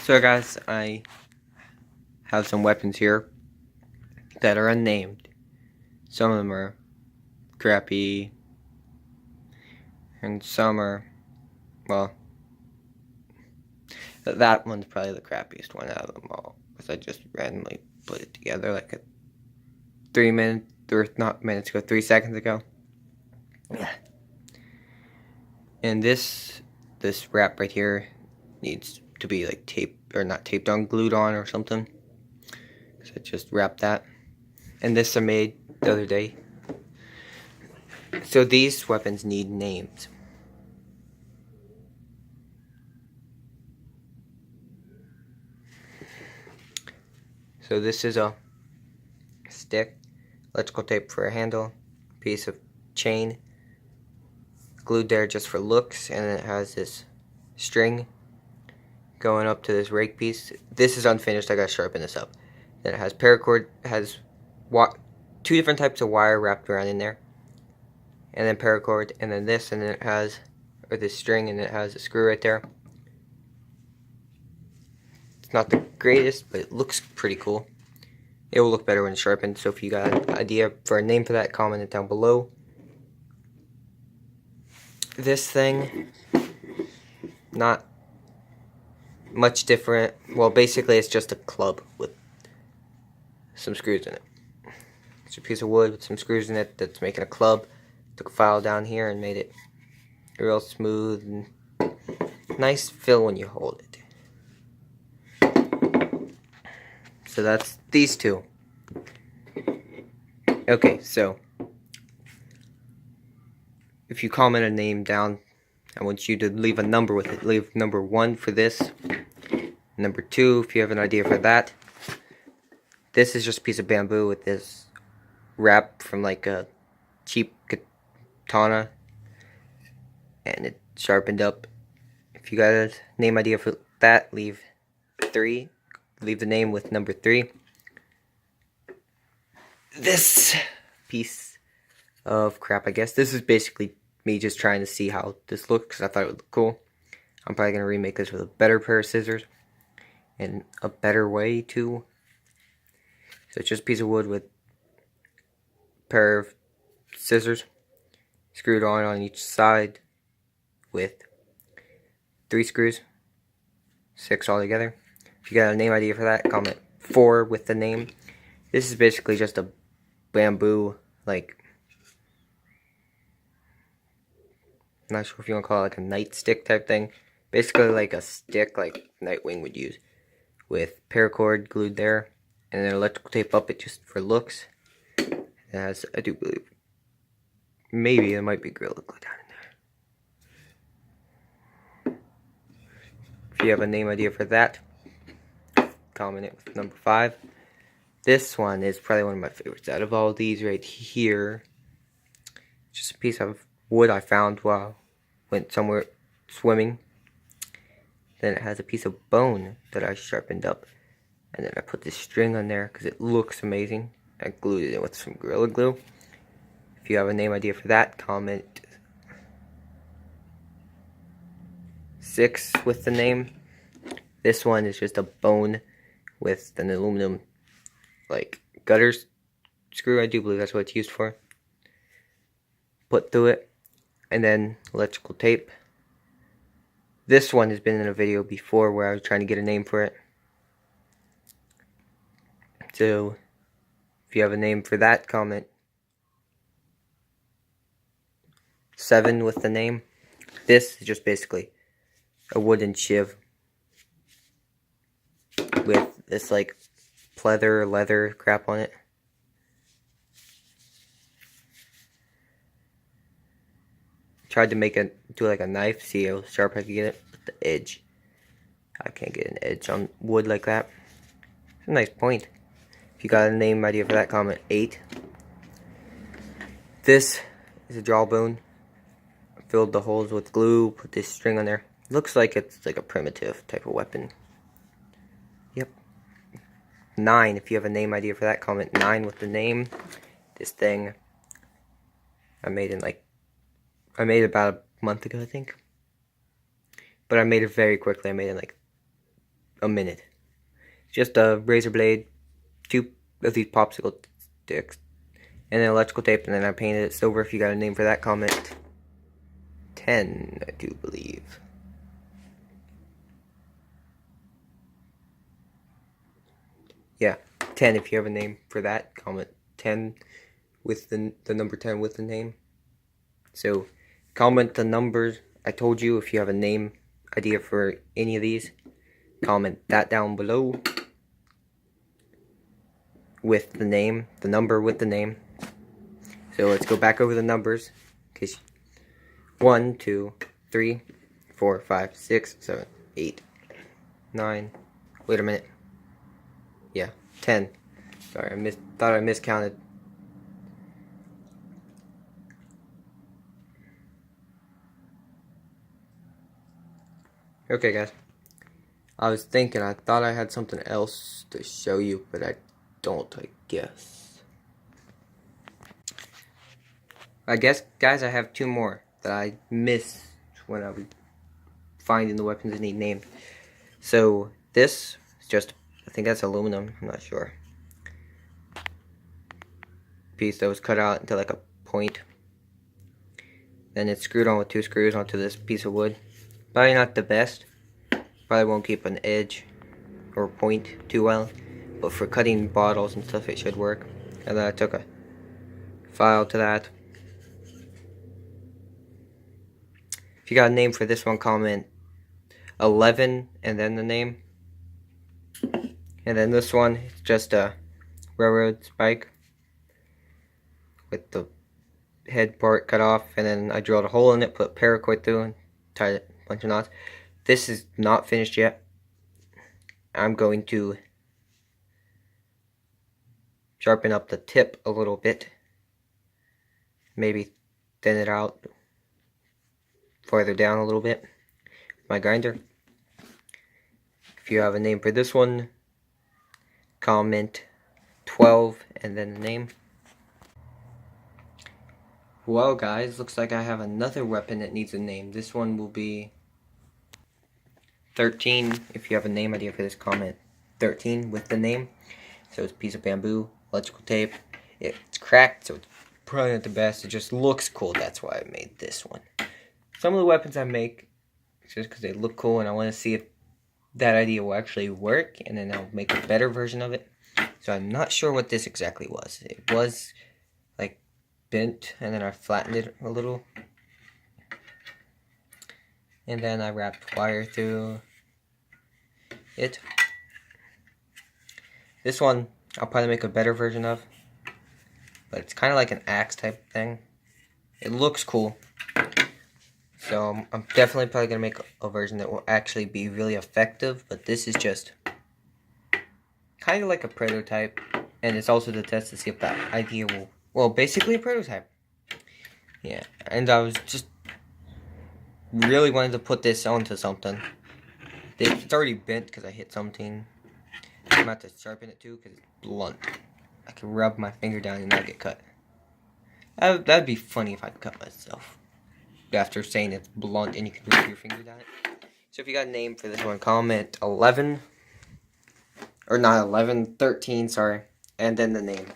So guys, I have some weapons here that are unnamed. Some of them are crappy, and some are, well, that one's probably the crappiest one out of them all, because I just randomly put it together like a 3 minutes, or not minutes ago, 3 seconds ago. And this wrap right here needs to be like taped, or not taped on, glued on or something. So I just wrapped that. And this I made the other day. So these weapons need names. So this is a stick, electrical tape for a handle, piece of chain, glued there just for looks, and then it has this string going up to this rake piece. This is unfinished, I gotta sharpen this up. Then it has paracord, has two different types of wire wrapped around in there, and then paracord, and then this, and then it has, or this string, and it has a screw right there. It's not the greatest, but it looks pretty cool. It will look better when it's sharpened, so if you got an idea for a name for that, comment it down below. This thing, not much different. Well, basically it's just a club with some screws in it. It's a piece of wood with some screws in it that's making a club. Took a file down here and made it real smooth and nice feel when you hold it. So that's these two. Okay, so if you comment a name down, I want you to leave a number with it. Leave number 1 for this. Number 2 if you have an idea for that. This is just a piece of bamboo with this wrap from like a cheap katana, and it's sharpened up. If you got a name idea for that, leave 3. Leave the name with number 3. This piece of crap, I guess, this is basically me just trying to see how this looks, because I thought it would look cool. I'm probably going to remake this with a better pair of scissors, and a better way too. So it's just a piece of wood with a pair of scissors screwed on each side with 3 screws, 6 altogether. If you got a name idea for that, comment 4 with the name. This is basically just a bamboo, like, I'm not sure if you want to call it like a nightstick type thing. Basically like a stick like Nightwing would use, with paracord glued there, and then electrical tape up it just for looks. It has, I do believe, maybe there might be Gorilla Glue down in there. If you have a name idea for that, comment it with number 5. This one is probably one of my favorites out of all these right here. Just a piece of wood I found while I went somewhere swimming. Then it has a piece of bone that I sharpened up, and then I put this string on there because it looks amazing. I glued it in with some Gorilla Glue. If you have a name idea for that, comment 6 with the name. This one is just a bone with an aluminum like gutters screw, I do believe that's what it's used for. Put through it, and then electrical tape. This one has been in a video before where I was trying to get a name for it. So if you have a name for that, comment 7 with the name. This is just basically a wooden shiv with this like pleather, leather crap on it. Tried to do like a knife, see how sharp I could get it, but the edge, I can't get an edge on wood like that. It's a nice point. If you got a name idea for that, comment 8. This is a jawbone. I filled the holes with glue, put this string on there. Looks like it's like a primitive type of weapon. Yep. 9, if you have a name idea for that, comment 9 with the name. This thing I made about a month ago, I think. But I made it very quickly. I made it in like a minute. Just a razor blade, 2 of these popsicle sticks, and then electrical tape, and then I painted it silver. If you got a name for that, comment 10, I do believe. Yeah, 10 if you have a name for that, comment 10 with the number 10 with the name. So, comment the numbers I told you. If you have a name idea for any of these, comment that down below with the name, the number with the name. So let's go back over the numbers. Okay, 1, 2, 3, 4, 5, 6, 7, 8, 9. Wait a minute. Yeah, 10. Sorry, thought I miscounted. Okay, guys. I was thinking, I thought I had something else to show you, but I don't, I guess. I guess, guys, I have 2 more that I missed when I was finding the weapons that need named. So, this is just, I think that's aluminum, I'm not sure. Piece that was cut out into like a point. Then it's screwed on with 2 screws onto this piece of wood. Probably not the best. Probably won't keep an edge or point too well. But for cutting bottles and stuff, it should work. And then I took a file to that. If you got a name for this one, comment 11 and then the name. And then this one, it's just a railroad spike with the head part cut off, and then I drilled a hole in it, put paracord through, and tied it a bunch of knots. This is not finished yet. I'm going to sharpen up the tip a little bit, maybe thin it out farther down a little bit with my grinder. If you have a name for this one, comment 12 and then the name. Well, guys, looks like I have another weapon that needs a name. This one will be 13. If you have a name idea for this, comment 13 with the name. So it's a piece of bamboo, electrical tape. It's cracked, so it's probably not the best. It just looks cool. That's why I made this one. Some of the weapons I make, just because they look cool, and I want to see if that idea will actually work, and then I'll make a better version of it. So I'm not sure what this exactly was. It was like bent, and then I flattened it a little, and then I wrapped wire through it. This one I'll probably make a better version of, but it's kind of like an axe type thing. It looks cool, so I'm definitely probably gonna make a version that will actually be really effective. But this is just kind of like a prototype, and it's also to test to see if that idea will, well, basically a prototype. Yeah, and I was just really wanted to put this onto something. It's already bent because I hit something. I'm about to sharpen it too because it's blunt. I can rub my finger down and not get cut. That'd be funny if I cut myself after saying it's blunt and you can rub your finger down it. So if you got a name for this one, comment 11. Or not 11, 13, sorry. And then the name.